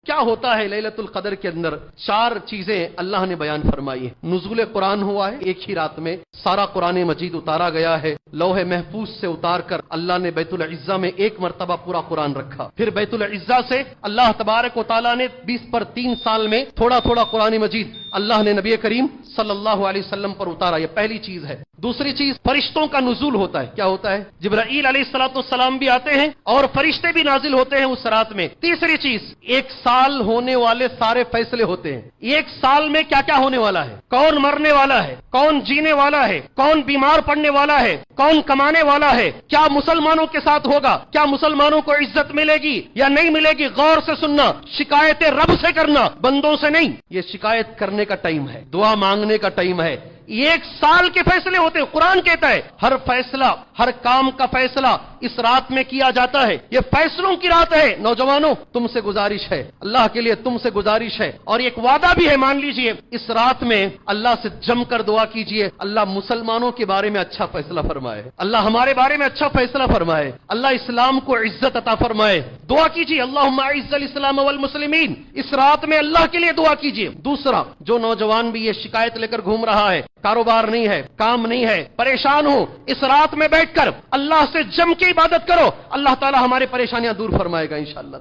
کیا ہوتا ہے لیلۃ القدر کے اندر؟ 4 چیزیں اللہ نے بیان فرمائی ہیں۔ نزول قرآن ہوا ہے، ایک ہی رات میں سارا قرآن مجید اتارا گیا ہے، لوح محفوظ سے اتار کر اللہ نے بیت العزہ میں ایک مرتبہ پورا قرآن رکھا، پھر بیت العزہ سے اللہ تبارک و تعالیٰ نے 20 پر 3 سال میں تھوڑا تھوڑا قرآن مجید اللہ نے نبی کریم صلی اللہ علیہ وسلم پر اتارا۔ یہ پہلی چیز ہے۔ دوسری چیز، فرشتوں کا نزول ہوتا ہے۔ کیا ہوتا ہے؟ جبرائیل علیہ السلام بھی آتے ہیں اور فرشتے بھی نازل ہوتے ہیں اس رات میں۔ تیسری چیز، 1 سال ہونے والے سارے فیصلے ہوتے ہیں۔ 1 سال میں کیا کیا ہونے والا ہے، کون مرنے والا ہے، کون جینے والا ہے، کون بیمار پڑنے والا ہے، کون کمانے والا ہے، کیا مسلمانوں کے ساتھ ہوگا، کیا مسلمانوں کو عزت ملے گی یا نہیں ملے گی، غور سے سننا، شکایتیں رب سے کرنا، بندوں سے نہیں۔ یہ شکایت کرنے کا ٹائم ہے، دعا مانگنے کا ٹائم ہے۔ 1 سال کے فیصلے ہوتے ہیں۔ قرآن کہتا ہے ہر فیصلہ، ہر کام کا فیصلہ اس رات میں کیا جاتا ہے۔ یہ فیصلوں کی رات ہے۔ نوجوانوں، تم سے گزارش ہے، اللہ کے لیے تم سے گزارش ہے، اور ایک وعدہ بھی ہے، مان لیجئے اس رات میں اللہ سے جم کر دعا کیجئے، اللہ مسلمانوں کے بارے میں اچھا فیصلہ فرمائے، اللہ ہمارے بارے میں اچھا فیصلہ فرمائے، اللہ اسلام کو عزت عطا فرمائے۔ دعا کیجئے اللہم اعز الاسلام والمسلمین۔ اس رات میں اللہ کے لیے دعا کیجئے۔ دوسرا، جو نوجوان بھی یہ شکایت لے کر گھوم رہا ہے، کاروبار نہیں ہے، کام نہیں ہے، پریشان ہو، اس رات میں بیٹھ کر اللہ سے جم کے عبادت کرو، اللہ تعالی ہماری پریشانیاں دور فرمائے گا انشاءاللہ۔